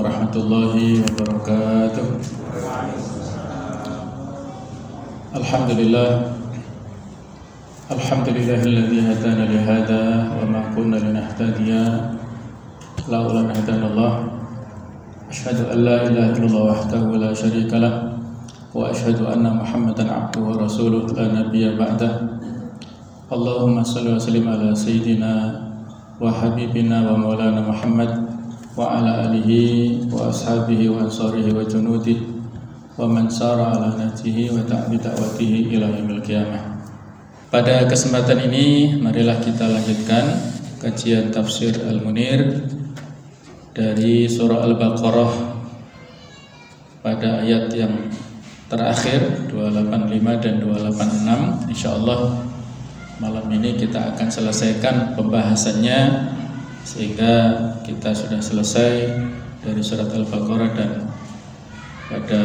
warahmatullahi wabarakatuh. Alhamdulillahilladzi hadana li hadza wa ma kunna linahtadiya laula an hadanallah. Asyhadu an la ilaha illallah wahdahu la syarika lah wa asyhadu anna Muhammadan abduhu wa rasuluh la nabiyya ba'dah. Allahumma shalli wa sallim ala sayyidina wa habibina wa maulana Muhammad wa ala alihi wa ashabihi wa ansarihi wa junudihi wa man sara ala nahjihi wa ta'bi da'watihi ila yaumil qiyamah. Pada kesempatan ini marilah kita lanjutkan kajian tafsir Al-Munir dari surah Al-Baqarah pada ayat yang terakhir 285 dan 286. Insyaallah malam ini kita akan selesaikan pembahasannya sehingga kita sudah selesai dari surat Al-Baqarah, dan pada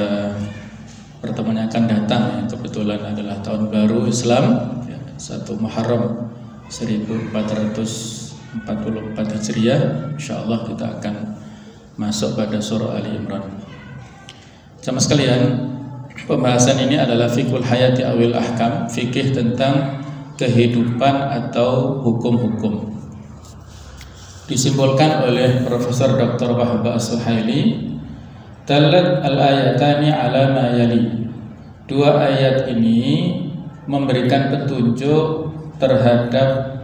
pertemuan yang akan datang yang kebetulan adalah tahun baru Islam 1 Muharram 1444 Hijriah, insyaallah kita akan masuk pada surah Ali Imran. Jamaah sekalian, pembahasan ini adalah fikul hayati awil ahkam, fikih tentang kehidupan atau hukum-hukum. Disimpulkan oleh Profesor Dr. Wahbah As-Suhaili, dalat al-ayatani ala ma yali. Dua ayat ini memberikan petunjuk terhadap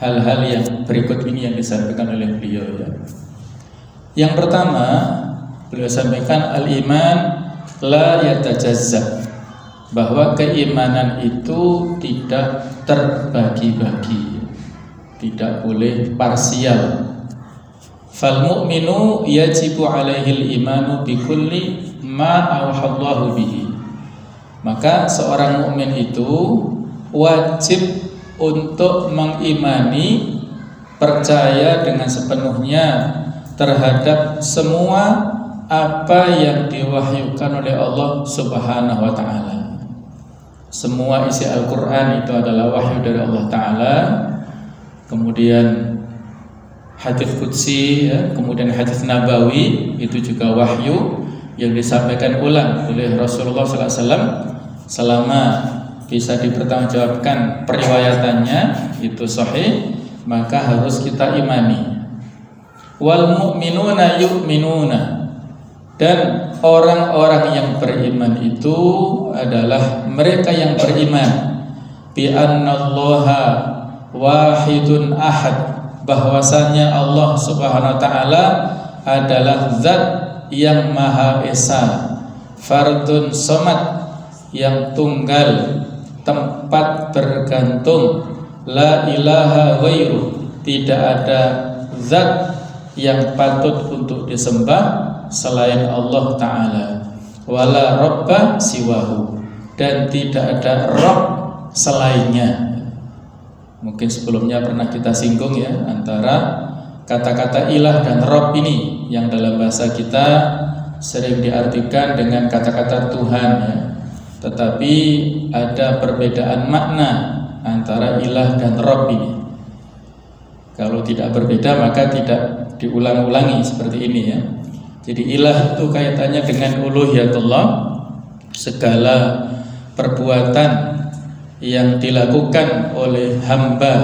hal-hal yang berikut ini yang disampaikan oleh beliau ya. Yang pertama, beliau sampaikan al-iman la yatajazza, bahwa keimanan itu tidak terbagi-bagi, tidak boleh parsial. Fal mu'minu yajibu alaihil imanu bikulli ma awhallahu bihi. Maka seorang mukmin itu wajib untuk mengimani, percaya dengan sepenuhnya terhadap semua apa yang diwahyukan oleh Allah Subhanahu wa taala. Semua isi Al-Qur'an itu adalah wahyu dari Allah taala. Kemudian hadis qudsi ya, kemudian hadis nabawi itu juga wahyu yang disampaikan ulang oleh Rasulullah sallallahu alaihi wasallam selama bisa dipertanggungjawabkan periwayatannya itu sahih, maka harus kita imani. Wal mu'minuna yu'minuna, dan orang-orang yang beriman itu adalah mereka yang beriman bi annallaha wahidun ahad, bahwasanya Allah Subhanahu wa taala adalah zat yang maha esa, fardun somad, yang tunggal, tempat bergantung, la ilaha ghairu, tidak ada zat yang patut untuk disembah selain Allah taala, wala rabba siwahu, dan tidak ada rabb selainnya. Mungkin sebelumnya pernah kita singgung ya, antara kata-kata ilah dan rabb ini yang dalam bahasa kita sering diartikan dengan kata-kata Tuhan ya. Tetapi ada perbedaan makna antara ilah dan rabb ini. Kalau tidak berbeda maka tidak diulang-ulangi seperti ini ya. Jadi ilah itu kaitannya dengan uluhiyatullah, segala perbuatan yang dilakukan oleh hamba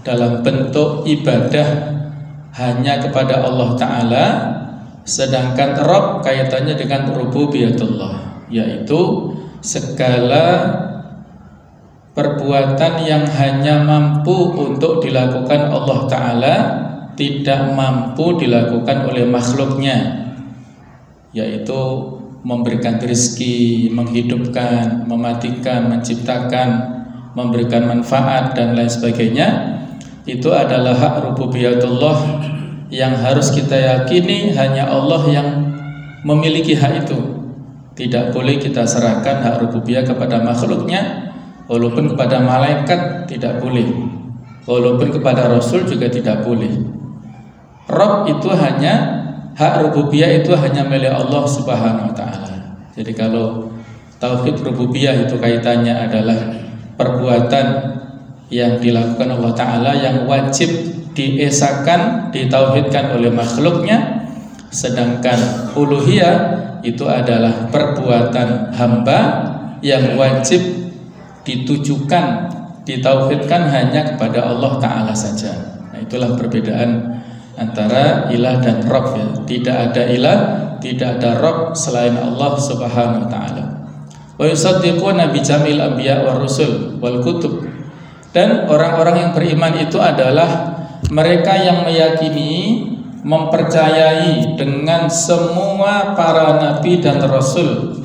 dalam bentuk ibadah hanya kepada Allah Ta'ala. Sedangkan Rabb kaitannya dengan rububiyatullah, yaitu segala perbuatan yang hanya mampu untuk dilakukan Allah Ta'ala, tidak mampu dilakukan oleh makhluknya, yaitu memberikan rezeki, menghidupkan, mematikan, menciptakan, memberikan manfaat dan lain sebagainya. Itu adalah hak rububiyatullah yang harus kita yakini hanya Allah yang memiliki hak itu. Tidak boleh kita serahkan hak rububiyah kepada makhluknya, walaupun kepada malaikat tidak boleh, walaupun kepada Rasul juga tidak boleh. Rabb itu hanya, hak rububiyah itu hanya milik Allah Subhanahu wa taala. Jadi kalau tauhid rububiyah itu kaitannya adalah perbuatan yang dilakukan Allah taala yang wajib diesakan, ditauhidkan oleh makhluknya. Sedangkan uluhiyah itu adalah perbuatan hamba yang wajib ditujukan, ditauhidkan hanya kepada Allah Ta'ala saja. Nah, itulah perbedaan antara ilah dan Rabb ya. Tidak ada ilah, tidak ada Rabb selain Allah Subhanahu wa Ta'ala. Wa yusaddiquna bi jamil anbiya war rusul wal kutub. Dan orang-orang yang beriman itu adalah mereka yang meyakini, mempercayai dengan semua para nabi dan rasul,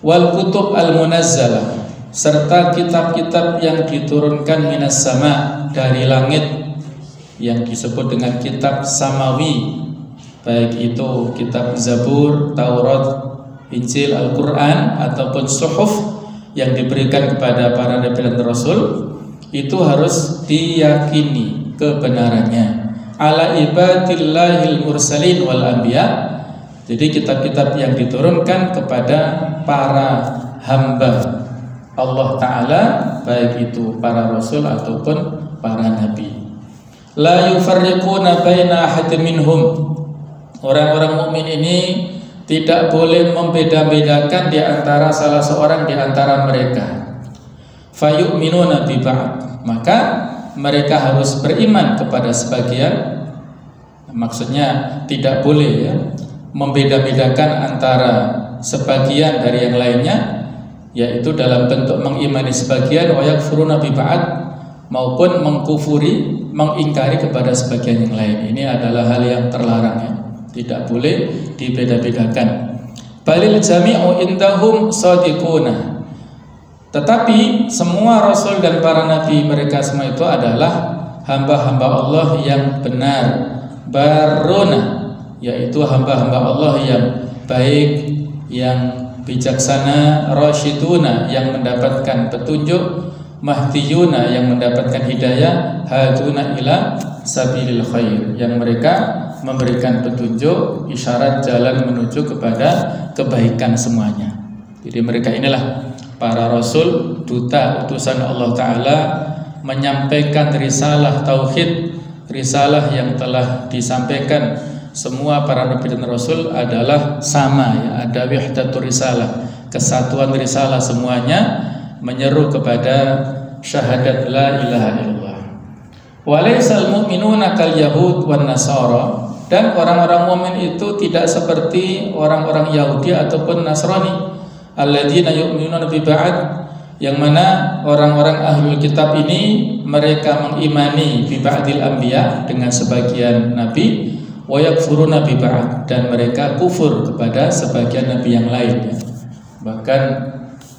wal kutub al munazzalah, serta kitab-kitab yang diturunkan minas sama, dari langit, yang disebut dengan kitab samawi, baik itu kitab Zabur, Taurat, Injil, Al-Quran, ataupun suhuf yang diberikan kepada para nabi dan rasul. Itu harus diyakini kebenarannya. Ala ibadillahil mursalin wal anbiya. Jadi kitab-kitab yang diturunkan kepada para hamba Allah Ta'ala, baik itu para rasul ataupun para nabi. La yufarriquna baina ahadin minhum. Orang-orang mukmin ini tidak boleh membeda-bedakan di antara salah seorang di antara mereka. Fayu'minuna bi ba'd. Maka mereka harus beriman kepada sebagian. Maksudnya tidak boleh ya, membeda-bedakan antara sebagian dari yang lainnya, yaitu dalam bentuk mengimani sebagian wa yakfuruna bi ba'd, maupun mengkufuri, mengingkari kepada sebagian yang lain. Ini adalah hal yang terlarang ya. Tidak boleh dibeda-bedakan. Balil jami'u indahum shadiquna. Tetapi semua rasul dan para nabi, mereka semua itu adalah hamba-hamba Allah yang benar, baruna, yaitu hamba-hamba Allah yang baik, yang bijaksana, rasyiduna, yang mendapatkan petunjuk, mahdiyuna, yang mendapatkan hidayah, haduna ila sabilil khair, yang mereka memberikan petunjuk, isyarat jalan menuju kepada kebaikan semuanya. Jadi mereka inilah para rasul, duta utusan Allah Ta'ala, menyampaikan risalah tauhid, risalah yang telah disampaikan semua para nabi dan rasul adalah sama ya, ada wahdatur risalah, kesatuan risalah, semuanya menyeru kepada syahadat la ilaha illallah. Walaysal mu'minuna kal yahud wan nasara. Dan orang-orang mukmin itu tidak seperti orang-orang Yahudi ataupun Nasrani, alladzina yu'minuna bi ba'd, yang mana orang-orang ahlul kitab ini mereka mengimani bi ba'dil anbiya, dengan sebagian nabi, wa yakfuruna bi ba'd, dan mereka kufur kepada sebagian nabi yang lain ya. Bahkan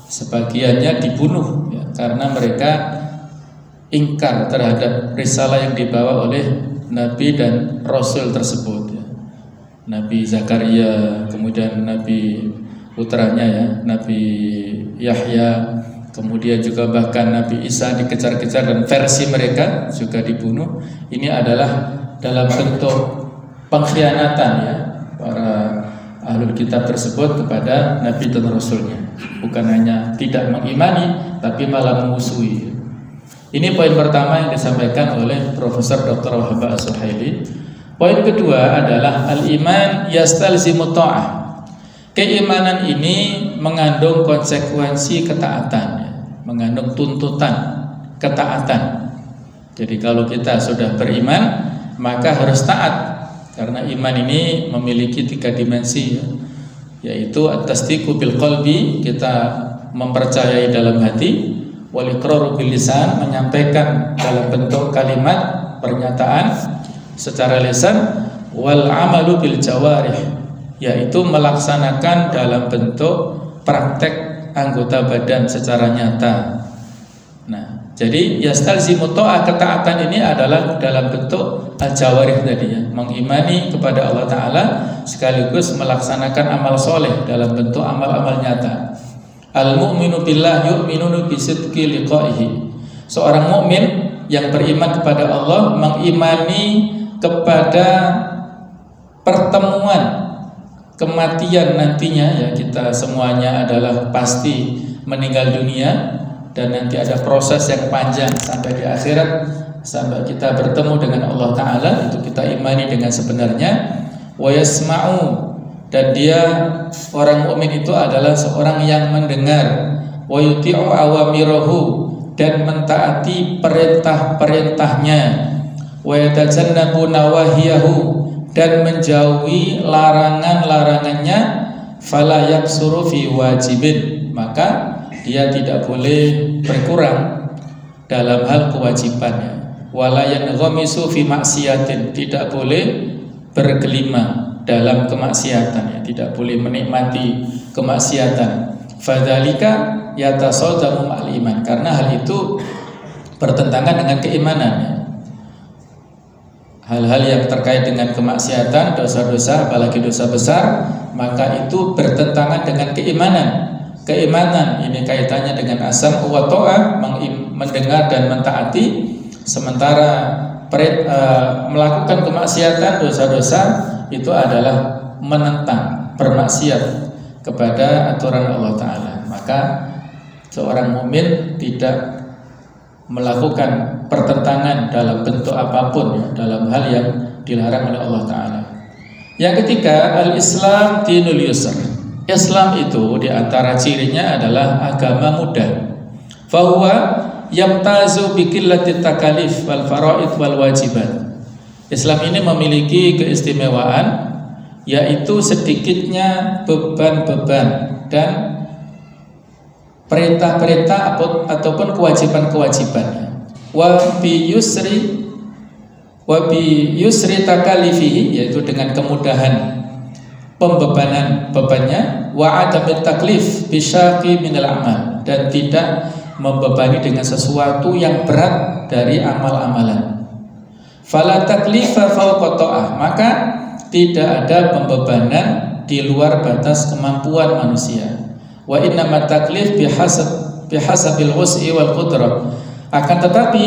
sebagiannya dibunuh ya, karena mereka ingkar terhadap risalah yang dibawa oleh nabi dan rasul tersebut ya. Nabi Zakaria, kemudian nabi putranya ya, Nabi Yahya, kemudian juga bahkan Nabi Isa dikejar-kejar dan versi mereka juga dibunuh. Ini adalah dalam bentuk pengkhianatan ya para ahlul kitab tersebut kepada Nabi dan Rasulnya. Bukan hanya tidak mengimani, tapi malah memusuhi. Ini poin pertama yang disampaikan oleh Profesor Dr. Wahab As-Suhaili. Poin kedua adalah al-iman yastalzimu ta'ah. Keimanan ini mengandung konsekuensi ketaatan ya, mengandung tuntutan ketaatan. Jadi kalau kita sudah beriman, maka harus taat, karena iman ini memiliki 3 dimensi ya, yaitu at-tasdiqu bil qalbi, kita mempercayai dalam hati, wal iqraru bil lisan, menyampaikan dalam bentuk kalimat pernyataan secara lisan, wal amalu bil jawarih, yaitu melaksanakan dalam bentuk praktek anggota badan secara nyata. Nah, jadi yastalzimu ta'ah, ketaatan ini adalah dalam bentuk al-jawarih tadi ya, mengimani kepada Allah Ta'ala sekaligus melaksanakan amal soleh dalam bentuk amal-amal nyata. Al-mu'minu billah yu'minu bi sidqi liqa'ihi. Seorang mukmin yang beriman kepada Allah mengimani kepada pertemuan kematian nantinya ya, kita semuanya adalah pasti meninggal dunia dan nanti ada proses yang panjang sampai di akhirat, sampai kita bertemu dengan Allah Ta'ala. Itu kita imani dengan sebenarnya. wa yasma'u, dan dia orang mukmin itu adalah seorang yang mendengar, wa yuti'u awamirahu, dan mentaati perintah-perintahnya, wa yatajannabu nawahiyahu, dan menjauhi larangan-larangannya, fala yaksuru fi wajibin, maka dia tidak boleh berkurang dalam hal kewajibannya, wala yanghamisu fi maksiatin, tidak boleh bergelima dalam kemaksiatan, ya, tidak boleh menikmati kemaksiatan. Fadzalika yatasadamu ma'al iman, karena hal itu bertentangan dengan keimanan, ya. Hal-hal yang terkait dengan kemaksiatan, dosa-dosa, apalagi dosa besar, maka itu bertentangan dengan keimanan. Keimanan ini kaitannya dengan asam wa ta'ah, mendengar dan mentaati, sementara melakukan kemaksiatan, dosa-dosa itu adalah menentang, bermaksiat kepada aturan Allah Ta'ala. Maka seorang mukmin tidak melakukan pertentangan dalam bentuk apapun, ya, dalam hal yang dilarang oleh Allah Ta'ala. Yang ketiga, al-Islam dinul yusr. Islam itu diantara cirinya adalah agama mudah. Fahuwa yamtazu biqillatit takalif wal faraid wal wajibat. Islam ini memiliki keistimewaan, yaitu sedikitnya beban-beban dan perintah-perintah ataupun kewajiban-kewajibannya. Wa bi yusri takalifihi, yaitu dengan kemudahan bebannya, wa adamit taklif bisyaqi minal amal, dan tidak membebani dengan sesuatu yang berat dari amal-amalan. Fala taklifa fawqa ta'ah, maka tidak ada pembebanan di luar batas kemampuan manusia. Wa innamat taklif bihasabil wus'i wal qudrah. Akan tetapi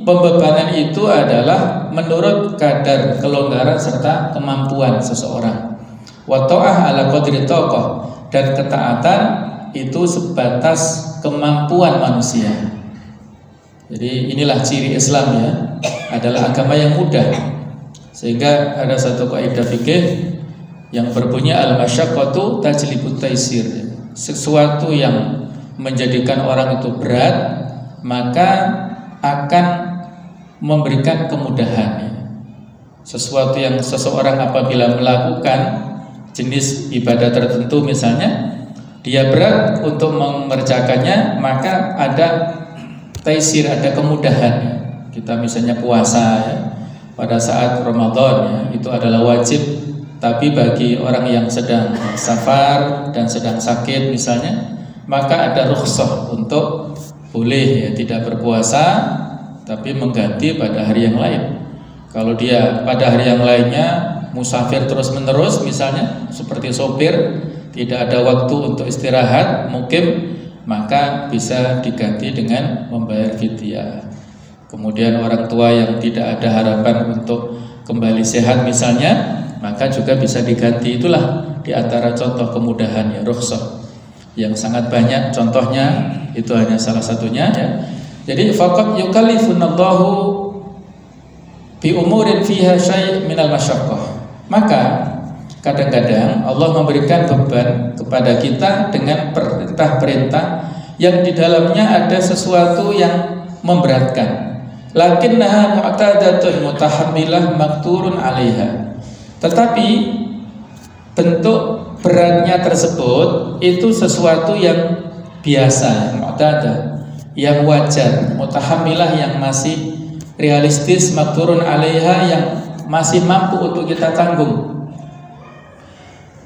pembebanan itu adalah menurut kadar kelonggaran serta kemampuan seseorang. Wa ta'ah ala qadri taqah, dan ketaatan itu sebatas kemampuan manusia. Jadi inilah ciri Islam, ya, adalah agama yang mudah. Sehingga ada satu kaidah fikih yang berbunyi al-masyaqqatu tajlibut taisir. Sesuatu yang menjadikan orang itu berat maka akan memberikan kemudahan. Sesuatu yang seseorang apabila melakukan jenis ibadah tertentu, misalnya dia berat untuk mengerjakannya, maka ada taisir, ada kemudahan. Kita misalnya puasa, ya, pada saat Ramadan, ya, itu adalah wajib, tapi bagi orang yang sedang safar dan sedang sakit misalnya, maka ada rukhsah untuk boleh, ya, tidak berpuasa tapi mengganti pada hari yang lain. Kalau dia pada hari yang lainnya musafir terus menerus, misalnya seperti sopir, tidak ada waktu untuk istirahat, mungkin, maka bisa diganti dengan membayar fidyah. Kemudian orang tua yang tidak ada harapan untuk kembali sehat misalnya, maka juga bisa diganti. Itulah di antara contoh kemudahan, ya, rukhsah yang sangat banyak. Contohnya itu hanya salah satunya, ya. Jadi faqad yukallifunallahu bi umurin fiha syai' minal masyaqqah. Maka kadang-kadang Allah memberikan beban kepada kita dengan perintah-perintah yang di dalamnya ada sesuatu yang memberatkan. Lakinnaha mu'tadatun mutahammilah makturun 'alaiha. Tetapi bentuk beratnya tersebut itu sesuatu yang biasa, mu'tadah, yang wajar, mutahammilah yang masih realistis, makturun 'alaiha yang masih mampu untuk kita tanggung.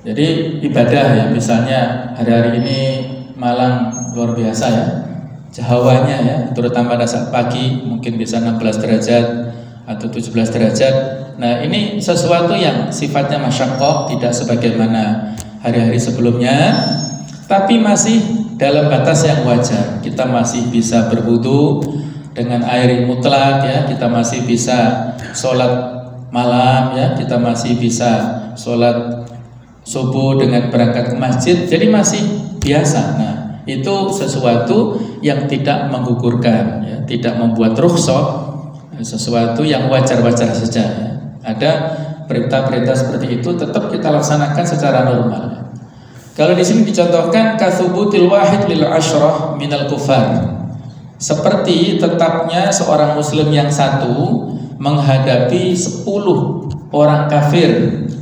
Jadi ibadah, ya, misalnya hari-hari ini Malang luar biasa, ya, hawanya, ya, terutama pada saat pagi mungkin bisa 16 derajat atau 17 derajat. Nah, ini sesuatu yang sifatnya masyaqqah, tidak sebagaimana hari-hari sebelumnya, tapi masih dalam batas yang wajar. Kita masih bisa berwudu dengan air mutlak, ya, kita masih bisa sholat malam, ya, kita masih bisa sholat subuh dengan berangkat ke masjid. Jadi masih biasa. Nah, itu sesuatu yang tidak menggugurkan, ya, tidak membuat rukhsah, sesuatu yang wajar-wajar saja, ya. Ada perintah-perintah seperti itu tetap kita laksanakan secara normal. Kalau di sini dicontohkan kathubutil wahid lil asyrah minal kufar, seperti tetapnya seorang muslim yang satu menghadapi 10 orang kafir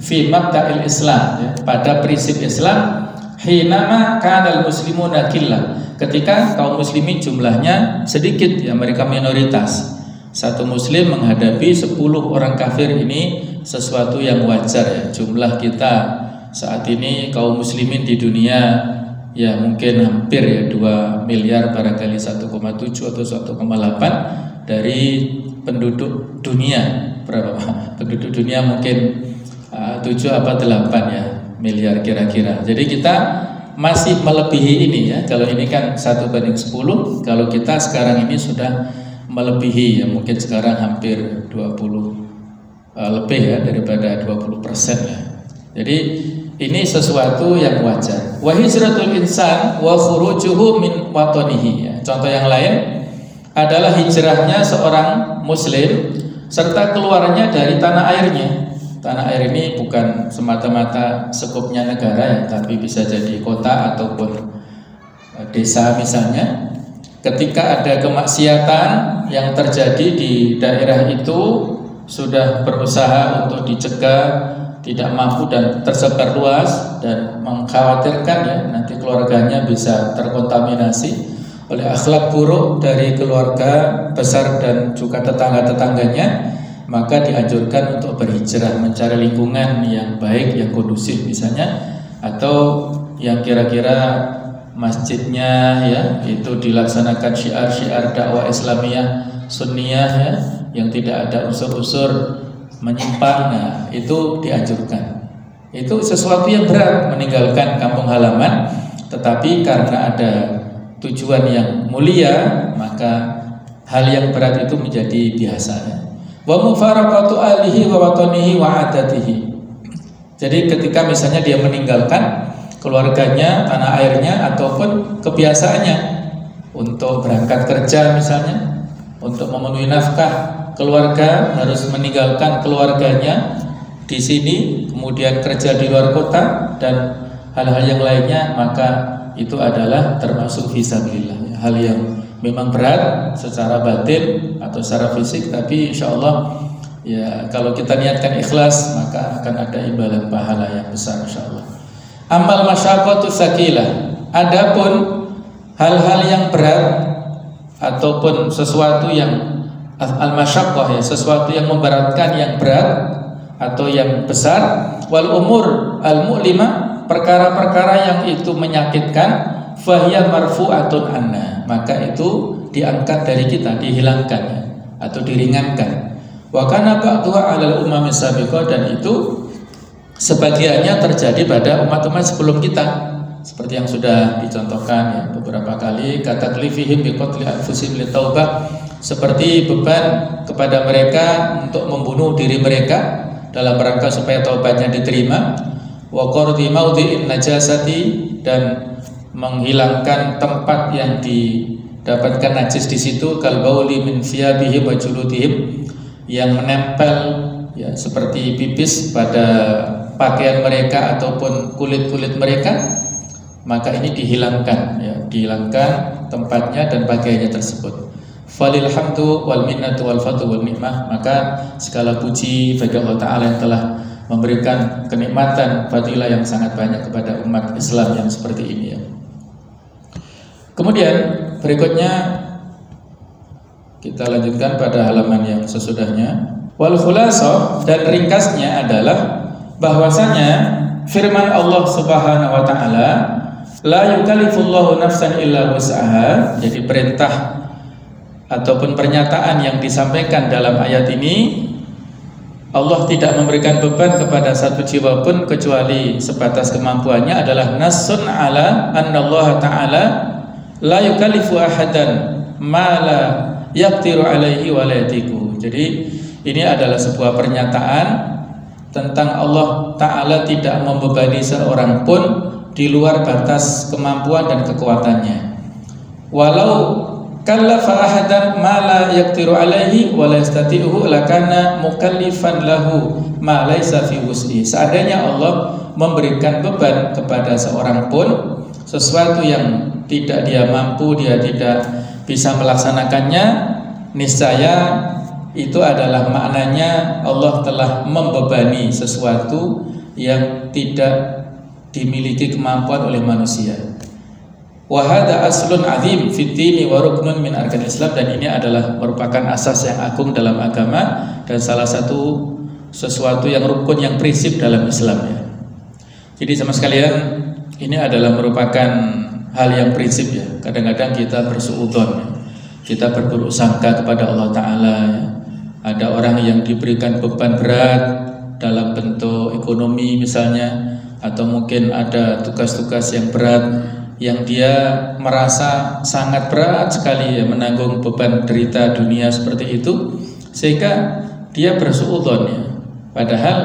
fi mabda'il Islam, ya, pada prinsip Islam, hinama kanal muslimuna killah, ketika kaum muslimin jumlahnya sedikit, ya, mereka minoritas. Satu muslim menghadapi 10 orang kafir ini sesuatu yang wajar, ya. Jumlah kita saat ini kaum muslimin di dunia ya mungkin hampir ya 2 miliar, barangkali 1,7 atau 1,8 dari penduduk dunia. Berapa penduduk dunia? Mungkin 7 apa 8 ya miliar kira-kira. Jadi kita masih melebihi ini, ya. Kalau ini kan 1/10, kalau kita sekarang ini sudah melebihi, ya, mungkin sekarang hampir 20 lebih, ya, daripada 20% ya. Jadi ini sesuatu yang wajar. Wa hijratul insan wa khurujuhu min watanihi, ya. Contoh yang lain adalah hijrahnya seorang muslim serta keluarnya dari tanah airnya. Tanah air ini bukan semata-mata sekupnya negara, ya, tapi bisa jadi kota ataupun desa misalnya. Ketika ada kemaksiatan yang terjadi di daerah itu, sudah berusaha untuk dicegah, tidak mampu dan tersebar luas, dan mengkhawatirkan, ya, nanti keluarganya bisa terkontaminasi oleh akhlak buruk dari keluarga besar dan juga tetangga-tetangganya, maka dianjurkan untuk berhijrah, mencari lingkungan yang baik, yang kondusif misalnya, atau yang kira-kira masjidnya, ya, itu dilaksanakan syiar-syiar dakwah Islamiyah Sunniyah, ya, yang tidak ada unsur-unsur menyimpang. Nah, itu dianjurkan. Itu sesuatu yang berat meninggalkan kampung halaman, tetapi karena ada tujuan yang mulia, maka hal yang berat itu menjadi biasa, ya. Wa mufaraqatu alihi wa watanihi wa adatihi. Jadi ketika misalnya dia meninggalkan keluarganya, tanah airnya, ataupun kebiasaannya untuk berangkat kerja misalnya, untuk memenuhi nafkah keluarga, harus meninggalkan keluarganya di sini, kemudian kerja di luar kota dan hal-hal yang lainnya, maka itu adalah termasuk fisabilillah, hal yang memang berat secara batin atau secara fisik, tapi insya Allah, ya, kalau kita niatkan ikhlas, maka akan ada imbalan pahala yang besar insya Allah. Amal masyaqqatu sakilah, adapun hal-hal yang berat ataupun sesuatu yang al-masyaqqah, ya, sesuatu yang memberatkan, yang berat atau yang besar, wal umur al-mu'limah, perkara-perkara yang itu menyakitkan, fahiya marfu'atun anna, maka itu diangkat dari kita, dihilangkan, ya, atau diringankan. Wa kana ba'duha 'alal umami sabiqah, dan itu sebagiannya terjadi pada umat-umat sebelum kita, seperti yang sudah dicontohkan, ya, beberapa kali, kata klifihim biqatli anfusihim litaubah, seperti beban kepada mereka untuk membunuh diri mereka dalam rangka supaya taubatnya diterima, wa qardi maudhi'in najasati, dan menghilangkan tempat yang didapatkan najis di situ, kal bauli min thiyabihim wa juludihim, yang menempel, ya, seperti pipis pada pakaian mereka ataupun kulit-kulit mereka, maka ini dihilangkan, ya, dihilangkan tempatnya dan pakaiannya tersebut. Falil hamdu wal minnatu wal fadlu wal ni'mah, maka segala puji bagi Allah Ta'ala yang telah memberikan kenikmatan, fadilah yang sangat banyak kepada umat Islam yang seperti ini, ya. Kemudian berikutnya kita lanjutkan pada halaman yang sesudahnya. Wal khulasah, dan ringkasnya adalah bahwasanya firman Allah Subhanahu wa taala, la yukallifullahu nafsan illa wus'aha. Jadi perintah ataupun pernyataan yang disampaikan dalam ayat ini, Allah tidak memberikan beban kepada satu jiwa pun kecuali sebatas kemampuannya, adalah nasun ala annallaha ta'ala la yukallifu ahadan ma la yaqdiru alaihi wa la yatiku. Jadi ini adalah sebuah pernyataan tentang Allah Ta'ala tidak membebani seorang pun di luar batas kemampuan dan kekuatannya. Walau kallafa ahadan ma la yaqdiru alaihi wa la yastati'uhu lakana mukallifan lahu ma laisa fi wus'i. Seandainya Allah memberikan beban kepada seorang pun sesuatu yang tidak dia mampu, dia tidak bisa melaksanakannya, niscaya itu adalah maknanya Allah telah membebani sesuatu yang tidak dimiliki kemampuan oleh manusia. Wa hadza aslun azim fid dini wa ruknun min arkanil Islam, dan ini adalah merupakan asas yang agung dalam agama dan salah satu sesuatu yang rukun, yang prinsip dalam Islam ya. Jadi sama sekalian ini adalah merupakan hal yang prinsip ya. Kadang-kadang kita bersuudzon ya. Kita berburuk sangka kepada Allah Ta'ala ya. Ada orang yang diberikan beban berat dalam bentuk ekonomi misalnya, atau mungkin ada tugas-tugas yang berat yang dia merasa sangat berat sekali ya, menanggung beban derita dunia seperti itu, sehingga dia bersuudzon ya. Padahal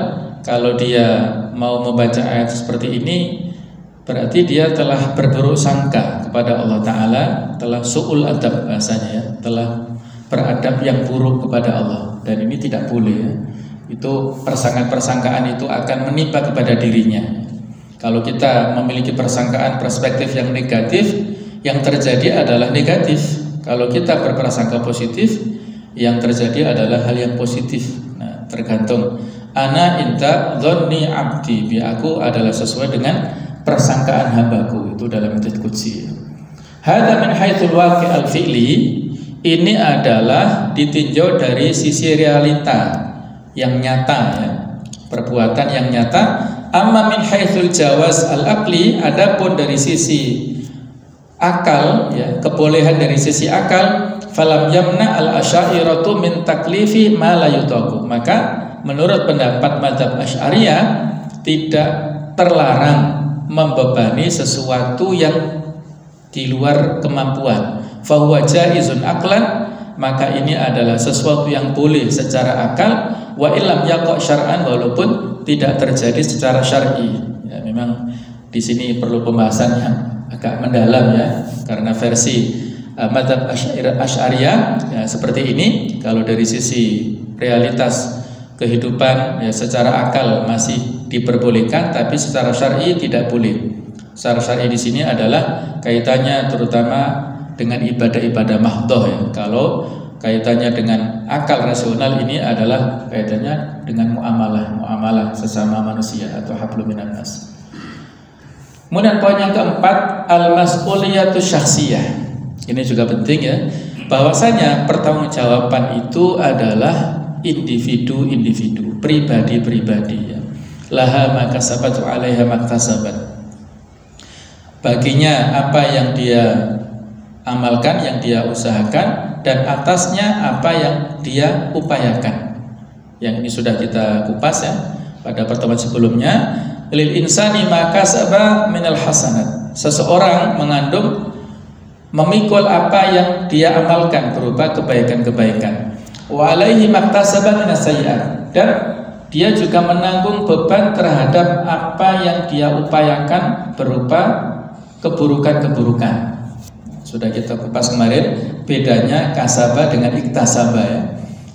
kalau dia mau membaca ayat seperti ini, berarti dia telah berburuk sangka kepada Allah Ta'ala, telah su'ul adab bahasanya ya, telah beradab yang buruk kepada Allah. Dan ini tidak boleh ya. Itu persangkaan itu akan menimpa kepada dirinya. Kalau kita memiliki persangkaan perspektif yang negatif, yang terjadi adalah negatif. Kalau kita berprasangka positif, yang terjadi adalah hal yang positif. Nah, tergantung. Ana inta dzanni abdi, bi, aku adalah sesuai dengan persangkaan hambaku, itu dalam hadits qudsi. Hadza min haitsul waqi' al-fi'li, ini adalah ditinjau dari sisi realita yang nyata ya, perbuatan yang nyata. Amma min haitsul jawaz al-aqli, adapun dari sisi akal ya, kebolehan dari sisi akal, falam yamna al-asy'ariyatu min taklifi ma la yutaqu. Maka menurut pendapat mazhab Asy'ariyah tidak terlarang membebani sesuatu yang di luar kemampuan. Fa huwa jaizun aqlan, maka ini adalah sesuatu yang boleh secara akal, wa illam yaqa syar'an, walaupun tidak terjadi secara syar'i. Ya, memang di sini perlu pembahasan yang agak mendalam ya, karena versi mazhab Asy'ariyah ya, seperti ini. Kalau dari sisi realitas kehidupan ya, secara akal masih diperbolehkan, tapi secara syar'i tidak boleh. Secara syar'i di sini adalah kaitannya terutama dengan ibadah-ibadah mahdhah ya. Kalau kaitannya dengan akal rasional ini adalah kaitannya dengan muamalah sesama manusia atau hablum minan nas. Kemudian poin yang keempat, al-mas'uliyatu syakhsiyah. Ini juga penting ya, bahwasanya pertanggungjawaban itu adalah individu-individu, pribadi-pribadi ya. Laha ma kasabat wa 'alaiha maktasabat. Baginya apa yang dia amalkan, yang dia usahakan, dan atasnya apa yang dia upayakan. Yang ini sudah kita kupas ya pada pertemuan sebelumnya. Lil insani ma kasaba minal hasanat. Seseorang mengandung, memikul apa yang dia amalkan berupa kebaikan-kebaikan. Wa alaihi maktasaba minas sayyi'at, dan dia juga menanggung beban terhadap apa yang dia upayakan berupa keburukan-keburukan. Sudah kita kupas kemarin bedanya kasabah dengan iktasabah ya.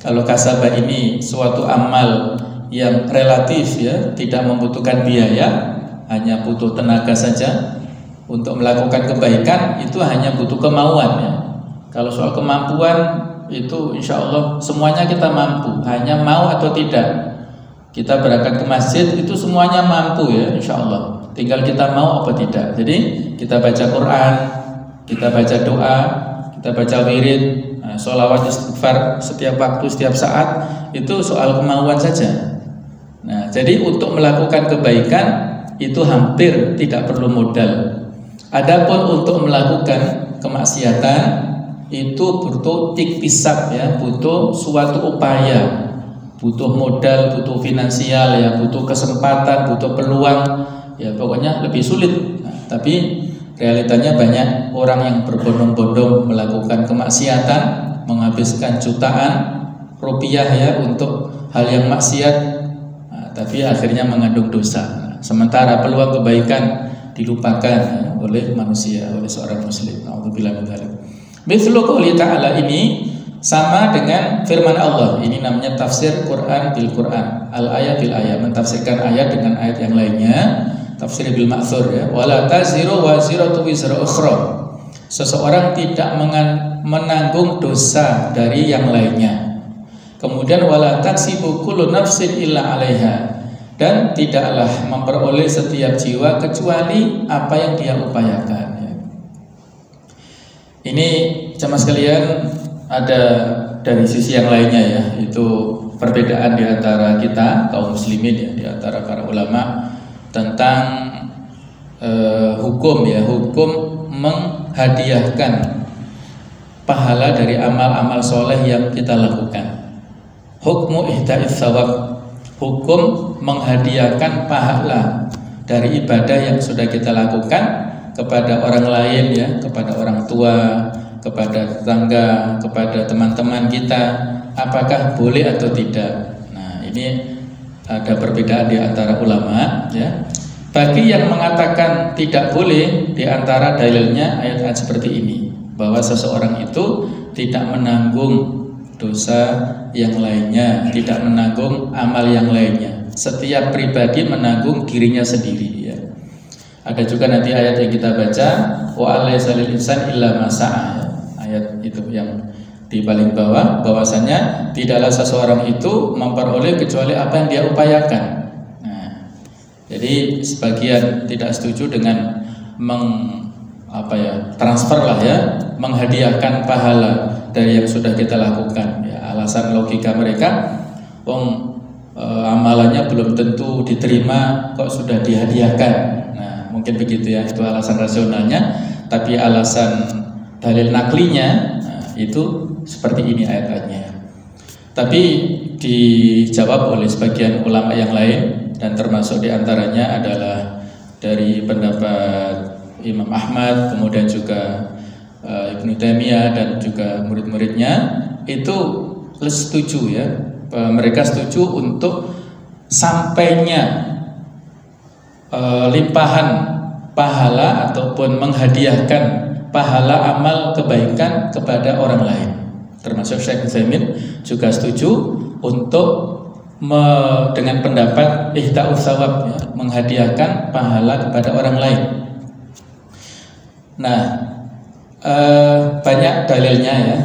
Kalau kasabah ini suatu amal yang relatif ya, tidak membutuhkan biaya, hanya butuh tenaga saja. Untuk melakukan kebaikan itu hanya butuh kemauan ya. Kalau soal kemampuan itu insya Allah semuanya kita mampu, hanya mau atau tidak. Kita berangkat ke masjid itu semuanya mampu ya, insya Allah. Tinggal kita mau apa tidak. Jadi kita baca Quran, kita baca doa, kita baca wirid, sholawat istighfar setiap waktu, setiap saat, itu soal kemauan saja. Nah, jadi untuk melakukan kebaikan itu hampir tidak perlu modal. Adapun untuk melakukan kemaksiatan itu butuh iktisab ya, butuh suatu upaya, butuh modal, butuh finansial ya, butuh kesempatan, butuh peluang ya, pokoknya lebih sulit. Nah, tapi realitanya banyak orang yang berbondong-bondong melakukan kemaksiatan, menghabiskan jutaan rupiah ya untuk hal yang maksiat, nah, tapi akhirnya mengandung dosa. Nah, sementara peluang kebaikan dilupakan ya, oleh manusia, oleh seorang muslim. Alhamdulillah. Mithlu qouli ta'ala ini sama dengan firman Allah. Ini namanya tafsir Quran bil Quran, al-ayat bil ayat, mentafsirkan ayat dengan ayat yang lainnya. Tafsir bil ma'thur ya. Wala taziru waziratu wizra ukhra. Seseorang tidak menanggung dosa dari yang lainnya. Kemudian wala taksibu kullu nafsin illa 'alaiha, dan tidaklah memperoleh setiap jiwa kecuali apa yang dia upayakan ya. Ini jemaah sekalian, ada dari sisi yang lainnya ya, itu perbedaan di antara kita kaum muslimin ya, di antara para ulama tentang hukum ya, hukum menghadiahkan pahala dari amal-amal soleh yang kita lakukan. Hukmu ihda'is thawab, hukum menghadiahkan pahala dari ibadah yang sudah kita lakukan kepada orang lain ya, kepada orang tua, kepada tetangga, kepada teman-teman kita, apakah boleh atau tidak. Nah, ini ada perbedaan di antara ulama ya. Bagi yang mengatakan tidak boleh, di antara dalilnya ayat-ayat seperti ini, bahwa seseorang itu tidak menanggung dosa yang lainnya, tidak menanggung amal yang lainnya. Setiap pribadi menanggung dirinya sendiri ya. Ada juga nanti ayat yang kita baca, wa alaysa lil insan illa ma sa'a. Ayat itu yang di paling bawah, bahwasanya tidaklah seseorang itu memperoleh kecuali apa yang dia upayakan. Jadi sebagian tidak setuju dengan transfer lah ya, menghadiahkan pahala dari yang sudah kita lakukan ya. Alasan logika mereka, amalannya belum tentu diterima kok sudah dihadiahkan. Nah, mungkin begitu ya, itu alasan rasionalnya. Tapi alasan dalil naklinya, itu seperti ini ayat-ayatnya. Tapi dijawab oleh sebagian ulama yang lain, dan termasuk diantaranya adalah dari pendapat Imam Ahmad, kemudian juga Ibnu Taimiyah dan juga murid-muridnya, itu setuju ya. Mereka setuju untuk sampainya limpahan pahala ataupun menghadiahkan pahala amal kebaikan kepada orang lain. Termasuk Syekh Utsaimin juga setuju untuk dengan pendapat ihda'us tsawab ya, menghadiahkan pahala kepada orang lain. Nah, banyak dalilnya ya.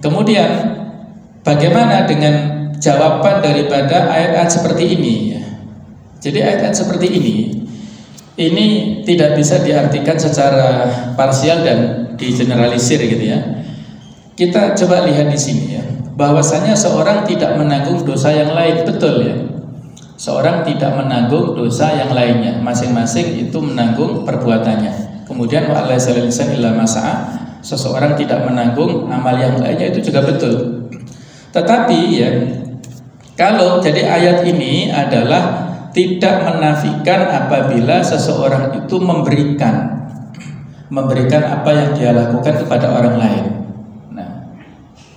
Kemudian bagaimana dengan jawaban daripada ayat-ayat seperti ini ya? Jadi ayat-ayat seperti ini tidak bisa diartikan secara parsial dan digeneralisir gitu ya. Kita coba lihat di sini ya, bahwasanya seorang tidak menanggung dosa yang lain, betul ya. Seorang tidak menanggung dosa yang lainnya, masing-masing itu menanggung perbuatannya. Kemudian wa alaysa lil insani illa ma sa'a, seseorang tidak menanggung amal yang lainnya, itu juga betul. Tetapi ya, kalau jadi ayat ini adalah tidak menafikan apabila seseorang itu memberikan apa yang dia lakukan kepada orang lain.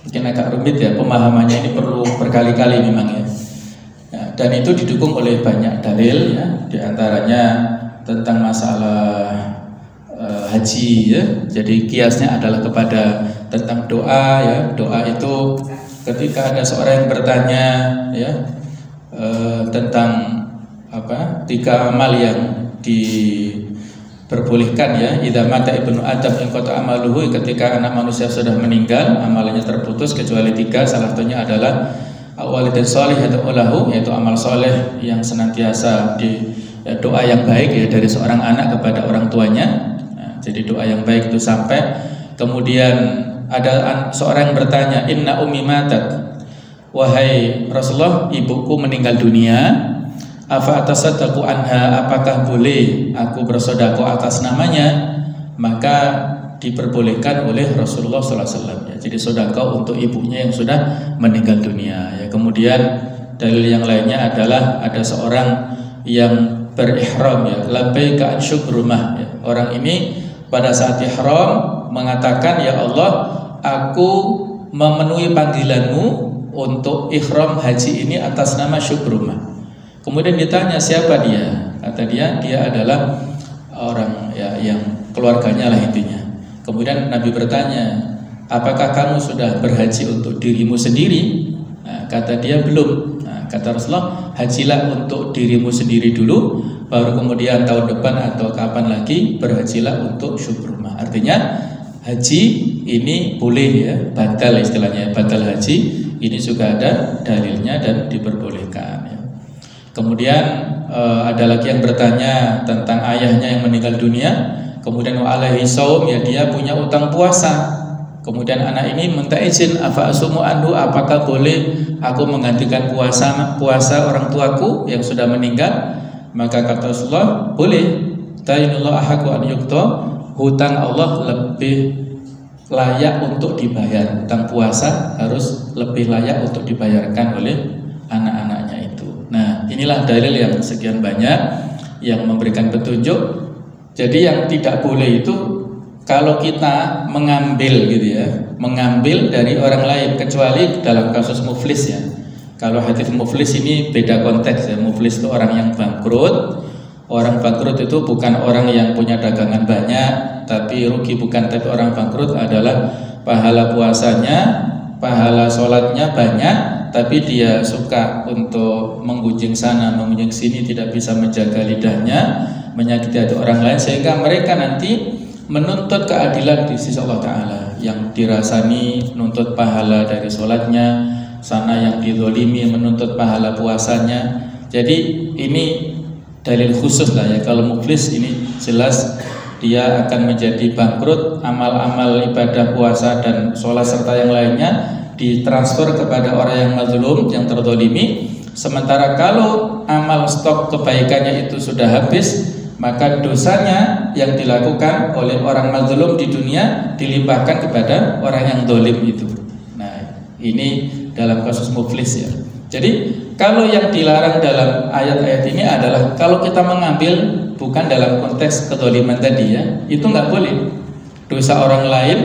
Mungkin agak rumit ya pemahamannya, ini perlu berkali-kali memang ya. Dan itu didukung oleh banyak dalil ya, diantaranya tentang masalah haji ya. Jadi kiasnya adalah kepada tentang doa ya. Doa itu ketika ada seorang yang bertanya ya tentang tiga amal yang diperbolehkan ya, idza mata ibnu adam in qata amaluhu, ketika anak manusia sudah meninggal amalnya terputus kecuali tiga, salah satunya adalah walidin sholih yaitu amal soleh yang senantiasa doa yang baik ya dari seorang anak kepada orang tuanya. Nah, jadi doa yang baik itu sampai. Kemudian ada seorang yang bertanya, inna ummi matat, wahai Rasulullah, ibuku meninggal dunia. Afa atasaddaqu anha, apakah boleh aku bersedekah atas namanya? Maka diperbolehkan oleh Rasulullah SAW ya. Jadi sedekah untuk ibunya yang sudah meninggal dunia ya. Kemudian dalil yang lainnya adalah ada seorang yang berihram ya, labbaika an syukrumah ya. Orang ini pada saat ihram mengatakan, ya Allah, aku memenuhi panggilanmu untuk ihram haji ini atas nama syukrumah. Kemudian ditanya siapa dia, kata dia adalah orang ya yang keluarganya lah intinya. Kemudian Nabi bertanya, apakah kamu sudah berhaji untuk dirimu sendiri? Nah, kata dia belum. Nah, kata Rasulullah, hajilah untuk dirimu sendiri dulu, baru kemudian tahun depan atau kapan lagi berhajilah untuk syukrumah. Artinya haji ini boleh ya, batal istilahnya, batal haji ini juga ada dalilnya dan diperbolehkan ya. Kemudian ada lagi yang bertanya tentang ayahnya yang meninggal dunia, kemudian wa alaihi shaum, ya dia punya utang puasa. Kemudian anak ini minta izin, afa asumu anhu, apakah boleh aku menggantikan puasa orang tuaku yang sudah meninggal? Maka kata Rasulullah, boleh. Dainullah ahaqqu an yuqda, hutang Allah lebih layak untuk dibayar. Hutang puasa harus lebih layak untuk dibayarkan oleh anak-anaknya itu. Nah, inilah dalil yang sekian banyak yang memberikan petunjuk. Jadi yang tidak boleh itu kalau kita mengambil gitu ya, mengambil dari orang lain, kecuali dalam kasus muflis ya. Kalau hadis muflis ini beda konteks ya. Muflis itu orang yang bangkrut. Orang bangkrut itu bukan orang yang punya dagangan banyak, tapi rugi bukan. Tapi orang bangkrut adalah pahala puasanya, pahala sholatnya banyak, tapi dia suka untuk menggunjing sana, mengunjing sini, tidak bisa menjaga lidahnya, menyakiti hati orang lain, sehingga mereka nanti menuntut keadilan di sisi Allah Ta'ala. Yang dirasani menuntut pahala dari sholatnya, sana yang dizolimi menuntut pahala puasanya. Jadi ini dalil khusus lah ya. Kalau muflis ini jelas dia akan menjadi bangkrut, amal-amal ibadah puasa dan sholat serta yang lainnya ditransfer kepada orang yang mazlum, yang terzolimi. Sementara kalau amal stok kebaikannya itu sudah habis, maka dosanya yang dilakukan oleh orang mazlum di dunia dilimpahkan kepada orang yang zalim itu. Nah, ini dalam kasus muflis ya. Jadi kalau yang dilarang dalam ayat-ayat ini adalah kalau kita mengambil bukan dalam konteks kezaliman tadi ya, itu nggak boleh. Dosa orang lain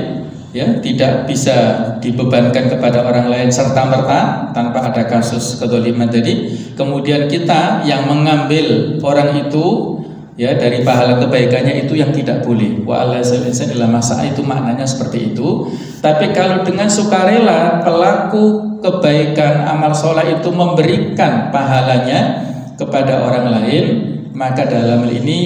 ya tidak bisa dibebankan kepada orang lain serta-merta tanpa ada kasus kezaliman tadi. Kemudian kita yang mengambil orang itu ya dari pahala kebaikannya itu yang tidak boleh. Wa alla salisa dalam masa itu maknanya seperti itu. Tapi kalau dengan sukarela pelaku kebaikan amal sholat itu memberikan pahalanya kepada orang lain, maka dalam hal ini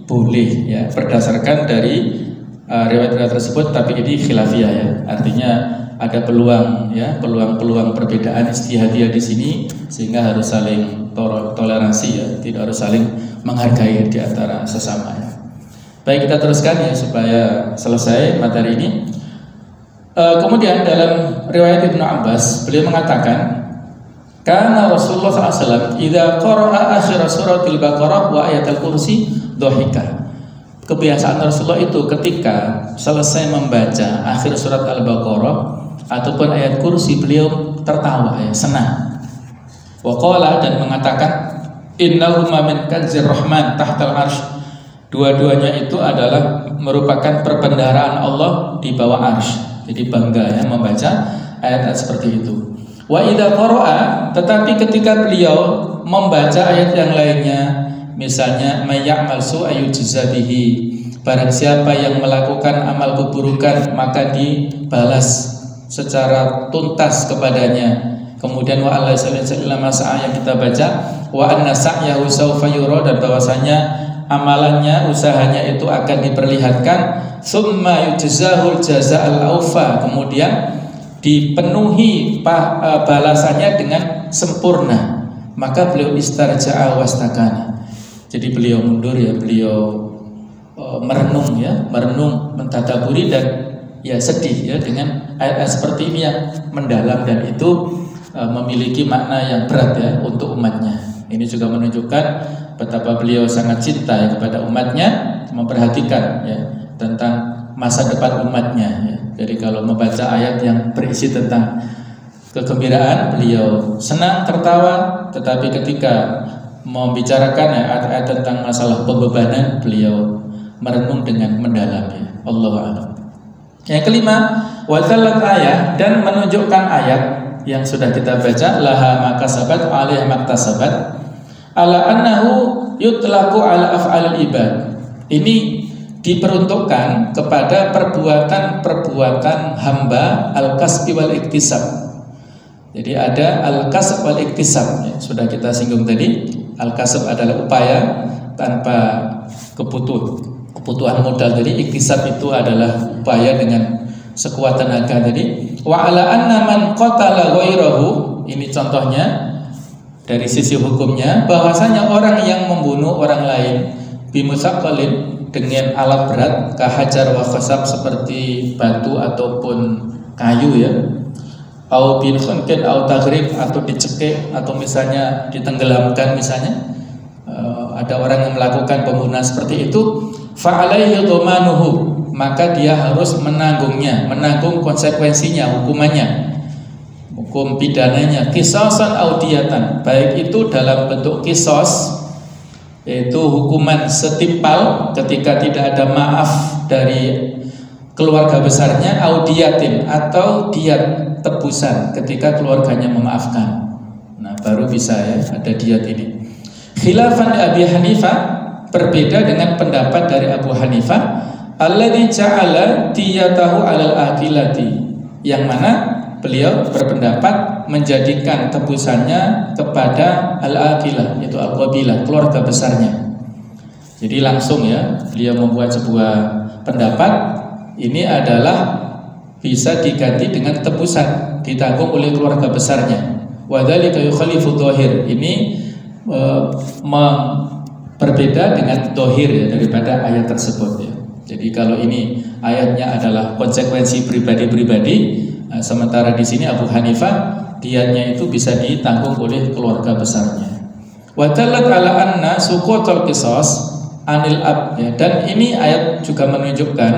boleh ya, berdasarkan dari riwayat-riwayat tersebut. Tapi ini khilafiyah ya, artinya ada peluang ya, peluang perbedaan istihadiyah di sini, sehingga harus saling toleransi ya, tidak harus saling menghargai di antara sesama ya. Baik, kita teruskan ya supaya selesai materi ini. Kemudian dalam riwayat Ibnu Abbas beliau mengatakan, karena Rasulullah SAW idza qara'a akhir suratil Baqarah wa ayatul kursi dhahika. Kebiasaan Rasulullah itu ketika selesai membaca akhir surat Al-Baqarah ataupun ayat kursi, beliau tertawa ya, senang. Wa qala, dan mengatakan, innahuma min kanzir rahman tahtal arsy. Dua-duanya itu adalah merupakan perbendaharaan Allah di bawah arsy. Jadi bangga ya membaca ayat-ayat seperti itu. Wa idza qara'a, tetapi ketika beliau membaca ayat yang lainnya, misalnya may ya'mal su'a yujza bihi, barang siapa yang melakukan amal keburukan maka dibalas secara tuntas kepadanya. Kemudian wa alla sallallahu masa yang kita baca, wa anna sa'yahu sawfa yura, dan bahwasanya amalannya, usahanya itu akan diperlihatkan. Summa yujzahul jazaa'al aufa, kemudian dipenuhi balasannya dengan sempurna. Maka beliau istarja'a wastakana. Jadi beliau mundur ya, beliau merenung ya, merenung, mentadaburi dan ya sedih ya dengan ayat-ayat seperti ini yang mendalam dan itu memiliki makna yang berat ya untuk umatnya. Ini juga menunjukkan betapa beliau sangat cinta ya kepada umatnya, memperhatikan ya tentang masa depan umatnya ya. Jadi kalau membaca ayat yang berisi tentang kegembiraan, beliau senang, tertawa. Tetapi ketika membicarakan ayat-ayat tentang masalah pembebanan, beliau merenung dengan mendalam ya. Allahu a'lam. Yang kelima, wazalat ayat, dan menunjukkan ayat yang sudah kita baca, laha makasabat alaiha maktasabat, ala annahu yutlaqu ala af'alil ibad. Ini diperuntukkan kepada perbuatan-perbuatan hamba al-kasbi wal iktisab. Jadi ada al-kasb wal iktisab ya, sudah kita singgung tadi. Al-kasb adalah upaya tanpa kebutuhan modal. Jadi iktisab itu adalah upaya dengan sekuat tenaga. Jadi wa ala anna man qatala ghairahu, ini contohnya dari sisi hukumnya, bahwasanya orang yang membunuh orang lain bimusaqqalin, dengan alat berat, kahajar wa khasab, seperti batu ataupun kayu ya, au bin khunkin au taghrib, atau dicekik, atau misalnya ditenggelamkan misalnya. Ada orang yang melakukan pembunuhan seperti itu, fa alaihi dhamanuhu, maka dia harus menanggungnya, menanggung konsekuensinya, hukumannya, hukum pidananya, qisasan au diyatan, baik itu dalam bentuk qisas, yaitu hukuman setimpal ketika tidak ada maaf dari keluarga besarnya, audiatin, atau diat tebusan ketika keluarganya memaafkan. Nah, baru bisa ya ada diat ini. Khilafan Abi Hanifah, berbeda dengan pendapat dari Abu Hanifah, alladzi ja'ala diyatahu 'alal aqilati, yang mana beliau berpendapat menjadikan tebusannya kepada al-aqilah, yaitu al-qabilah, keluarga besarnya. Jadi langsung ya, beliau membuat sebuah pendapat, ini adalah bisa diganti dengan tebusan, ditanggung oleh keluarga besarnya. Wa dzalika yukhalifu dhahir, ini berbeda dengan dhahir ya, daripada ayat tersebut ya. Jadi kalau ini ayatnya adalah konsekuensi pribadi-pribadi, sementara di sini Abu Hanifah diatnya itu bisa ditanggung oleh keluarga besarnya. Wa dallat ala anna suqutul qisas anil ab ya, dan ini ayat juga menunjukkan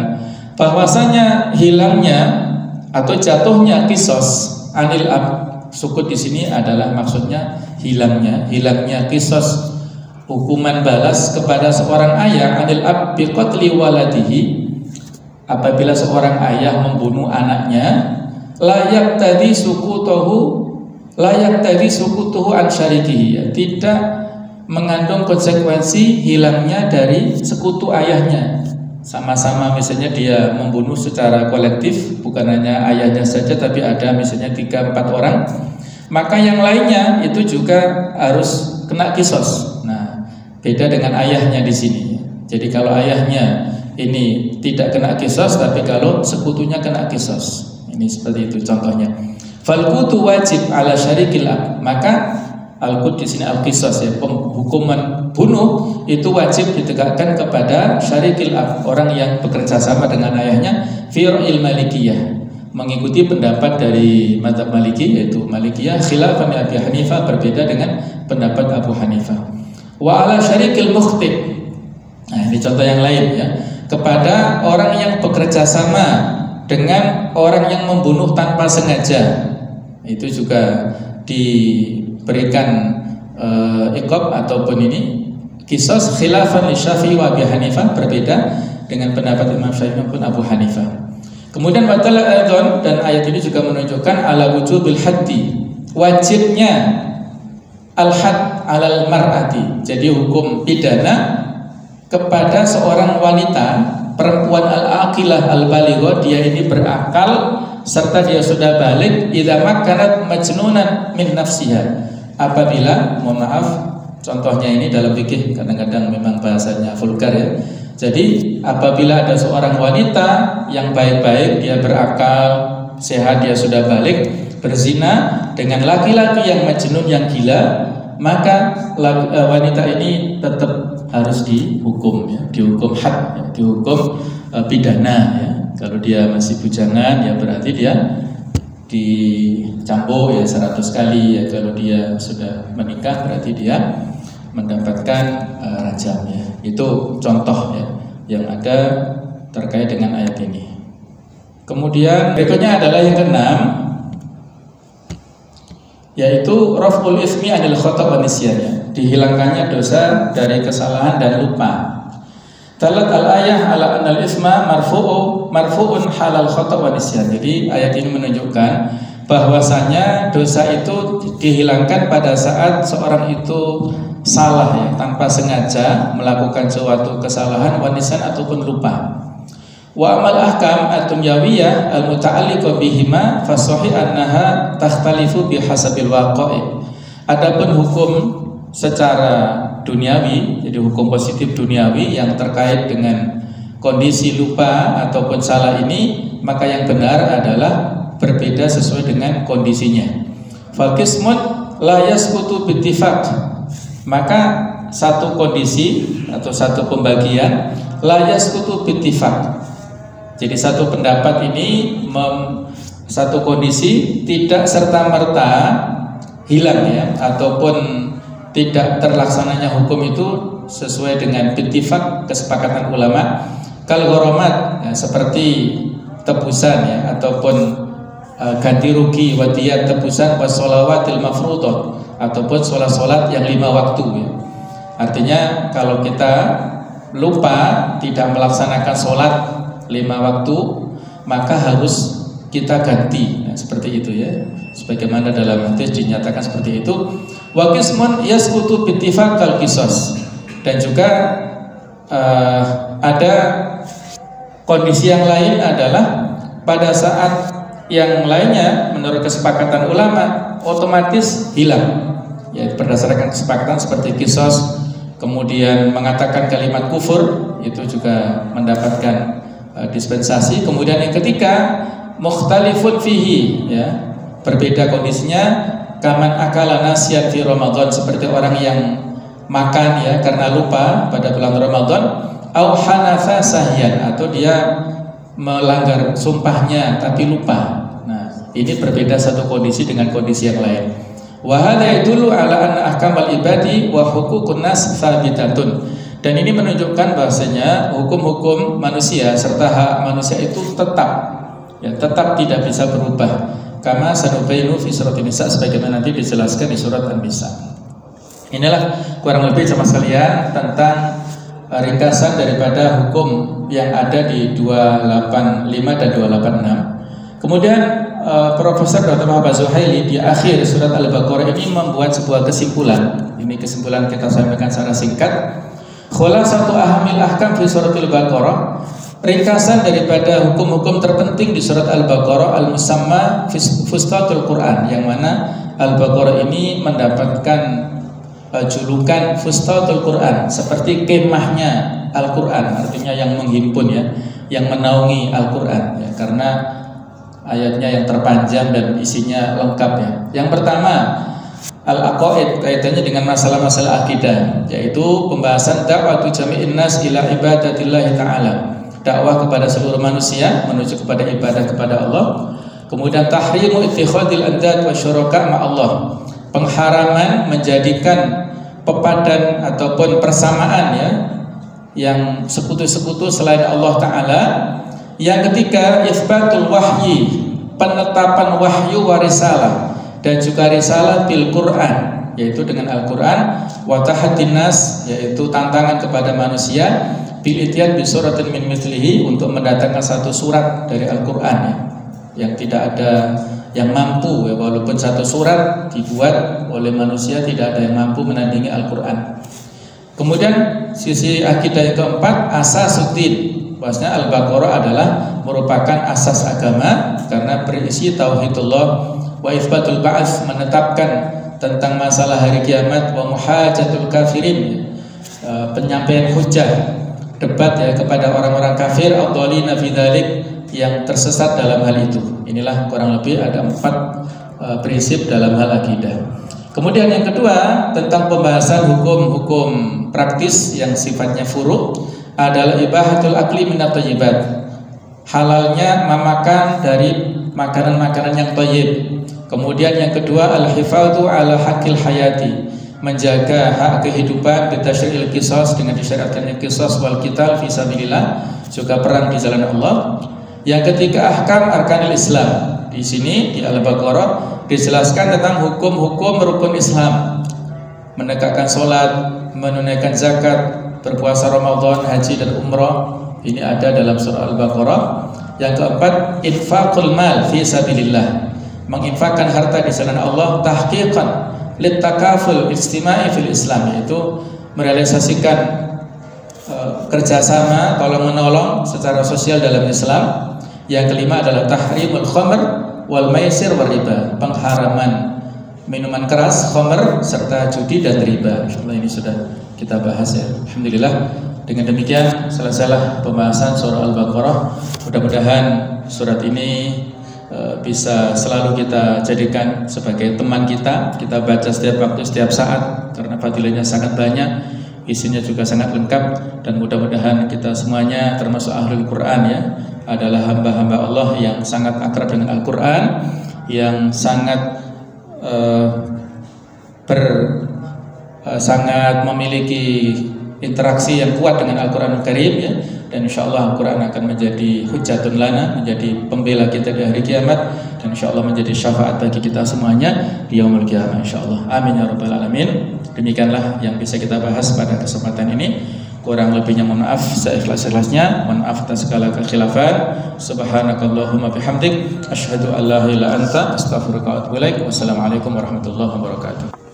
bahwasanya hilangnya atau jatuhnya qisas anil ab, sukut di sini adalah maksudnya hilangnya qisas, hukuman balas kepada seorang ayah, anil ab biqatli waladihi, apabila seorang ayah membunuh anaknya, layak tadi sukutuhu an syarikihi ya, tidak mengandung konsekuensi hilangnya dari sekutu ayahnya. Sama-sama misalnya dia membunuh secara kolektif, bukan hanya ayahnya saja tapi ada misalnya 3-4 orang, maka yang lainnya itu juga harus kena kisos. Nah, beda dengan ayahnya di sini. Jadi kalau ayahnya ini tidak kena kisos, tapi kalau sekutunya kena kisos. Ini seperti itu contohnya. Falqutu wajib ala syarikil ab, maka al-qut di sini al-qisas ya, hukuman bunuh itu wajib ditegakkan kepada syarikil ab, orang yang bekerja sama dengan ayahnya, fi'il malikiyah, mengikuti pendapat dari mazhab Maliki, yaitu Malikiyah, khilafan Abi Hanifah, berbeda dengan pendapat Abu Hanifah. Wa ala syarikil mukhti, nah ini contoh yang lain ya, kepada orang yang bekerja sama dengan orang yang membunuh tanpa sengaja, itu juga diberikan iqab ataupun ini qisas, khilafan li Syafi'i wa Abi Hanifah, berbeda dengan pendapat Imam Syafi'i maupun Abu Hanifah. Kemudian watala adzon, dan ayat ini juga menunjukkan ala wujubil haddi, wajibnya al-had alal mar'ati, jadi hukum pidana kepada seorang wanita perempuan al-aqilah al-baligha, dia ini berakal serta dia sudah balik, idza makanat majnunan min nafsiha, apabila, mohon maaf contohnya ini dalam fikih kadang-kadang memang bahasanya vulgar ya. Jadi apabila ada seorang wanita yang baik-baik, dia berakal, sehat, dia sudah balik, berzina dengan laki-laki yang majnun, yang gila, maka wanita ini tetap harus dihukum ya, dihukum had ya, dihukum pidana ya. Kalau dia masih bujangan ya berarti dia dicambuk ya 100 kali ya. Kalau dia sudah menikah berarti dia mendapatkan rajam ya. Itu contoh ya yang ada terkait dengan ayat ini. Kemudian berikutnya adalah yang keenam, yaitu raf'ul ismi anil khata' wa nisyan ya, dihilangkannya dosa dari kesalahan dan lupa. Talat al-ayah ala anal isma marfu'un halal khata' wa nisyan. Jadi ayat ini menunjukkan bahwasanya dosa itu dihilangkan pada saat seorang itu salah ya, tanpa sengaja melakukan suatu kesalahan, wanisan ataupun lupa. Wa amal ahkam ad-dunyawiyah al-muta'alliqah bihima fasahih annaha takhtalifu bihasabil waqi'. Adapun hukum secara duniawi, jadi hukum positif duniawi yang terkait dengan kondisi lupa ataupun salah ini, maka yang benar adalah berbeda sesuai dengan kondisinya. Fal qismun la yasqutu bittifaq. Maka satu kondisi atau satu pembagian la yasqutu bittifaq. Jadi satu pendapat ini satu kondisi tidak serta-merta hilang ya, ataupun tidak terlaksananya hukum itu sesuai dengan bittifaq, kesepakatan ulama. Kal gharamat ya, seperti tebusan ya, ataupun ganti rugi, wadiyat tebusan, wassalawatil mafruḍah, ataupun sholat-sholat yang 5 waktu ya. Artinya kalau kita lupa tidak melaksanakan sholat 5 waktu, maka harus kita ganti ya, seperti itu ya, sebagaimana dalam hadis dinyatakan seperti itu. Wa qismun yasqutu bittifaq kal qisas. Dan juga ada kondisi yang lain adalah pada saat yang lainnya menurut kesepakatan ulama otomatis hilang ya, berdasarkan kesepakatan seperti qisas, kemudian mengatakan kalimat kufur itu juga mendapatkan dispensasi. Kemudian yang ketiga mukhtalifun fihi ya, berbeda kondisinya, kaman akala nasyan fi Ramadan, seperti orang yang makan ya karena lupa pada bulan Ramadan, au hanafa sahyan, atau dia melanggar sumpahnya tapi lupa. Nah, ini berbeda satu kondisi dengan kondisi yang lain. Wa hadza yadullu ala anna ahkamal ibadi wa huququn nas tsabitatun. Dan ini menunjukkan bahasanya hukum-hukum manusia serta hak manusia itu tetap tidak bisa berubah. Kama sanubainu fi surat An-Nisa, sebagaimana nanti dijelaskan di surat An-Nisa. Inilah kurang lebih jemaah sekalian tentang ringkasan daripada hukum yang ada di 285 dan 286. Kemudian Profesor Dr. Muhammad Zuhaili di akhir surat Al-Baqarah ini membuat sebuah kesimpulan. Ini kesimpulan kita sampaikan secara singkat. Khulasatu ahamil ahkam fi surat Al-Baqarah, ringkasan daripada hukum-hukum terpenting di surat Al-Baqarah al-musamma fustatul Quran, yang mana Al-Baqarah ini mendapatkan julukan Fustatul Quran, seperti kemahnya Al-Quran, artinya yang menghimpun ya, yang menaungi Al-Quran ya, karena ayatnya yang terpanjang dan isinya lengkap ya. Yang pertama Al-Aqaid, kaitannya dengan masalah-masalah akidah, yaitu pembahasan da'watu jami'in nas ila ibadatillahi ta'ala, dakwah kepada seluruh manusia menuju kepada ibadah kepada Allah. Kemudian tahrimu ittikhadil andad wa syuraka ma'allah, pengharaman menjadikan pepadan ataupun persamaan ya, yang sekutu-sekutu selain Allah Ta'ala. Yang ketiga isbatul wahyi, penetapan wahyu wa risalah dan juga risalah bil Quran, yaitu dengan Al-Quran. Wa tahaddin nas, yaitu tantangan kepada manusia, bil ityan bi suratin min mithlihi, untuk mendatangkan satu surat dari Al-Quran ya, yang tidak ada yang mampu ya, walaupun satu surat dibuat oleh manusia tidak ada yang mampu menandingi Al-Quran. Kemudian sisi akidah yang keempat asasuddin, bahwasanya Al-Baqarah adalah merupakan asas agama karena berisi tauhidullah wa itsbatul ba'ats, menetapkan tentang masalah hari kiamat, wa muhajatul kafirin, penyampaian hujah, debat ya kepada orang-orang kafir, ad-dhalina fi dzalik, yang tersesat dalam hal itu. Inilah kurang lebih ada 4 prinsip dalam hal akidah. Kemudian yang kedua tentang pembahasan hukum-hukum praktis yang sifatnya furu' adalah ibahatul akli minat thayyibat, halalnya memakan dari makanan-makanan yang thayyib. Kemudian yang kedua al-hifadzu ala haqqil hayati, menjaga hak kehidupan bitasyri'il qisas, dengan disyariatkannya qisas wal qital fi sabilillah, juga perang di jalan Allah. Yang ketiga ahkam arkanil Islam. Di sini di Al-Baqarah dijelaskan tentang hukum-hukum rukun Islam, menegakkan sholat, menunaikan zakat, berpuasa Ramadan, haji dan umrah. Ini ada dalam surah Al-Baqarah. Yang keempat infaqul mal fi sabilillah, menginfakkan harta di jalan Allah tahqiqan litakaful ijtimai fil Islam, yaitu merealisasikan kerjasama tolong menolong secara sosial dalam Islam. Yang kelima adalah tahrimul khamr wal maisir wal riba, pengharaman minuman keras, khamr serta judi dan riba. Insyaallah ini sudah kita bahas ya. Alhamdulillah. Dengan demikian selesailah pembahasan surah Al-Baqarah. Mudah-mudahan surat ini bisa selalu kita jadikan sebagai teman kita baca setiap waktu, setiap saat, karena fadilahnya sangat banyak, isinya juga sangat lengkap, dan mudah-mudahan kita semuanya termasuk ahlul Quran ya, adalah hamba-hamba Allah yang sangat akrab dengan Al-Quran, yang sangat sangat memiliki interaksi yang kuat dengan Al-Quran Al-Karim ya. Dan insya Allah Al-Quran akan menjadi hujjatun lana, menjadi pembela kita di hari kiamat, dan insya Allah menjadi syafaat bagi kita semuanya di yaumul kiamat insya Allah. Amin ya rabbal alamin. Demikianlah yang bisa kita bahas pada kesempatan ini. Kurang lebihnya mohon maaf seikhlas-ikhlasnya. Mohon maaf atas segala kekhilafan. Subhanakallahumma bihamdik asyhadu an la ilaha illa anta astaghfiruka wa atubu ilaik. Wassalamualaikum warahmatullahi wabarakatuh.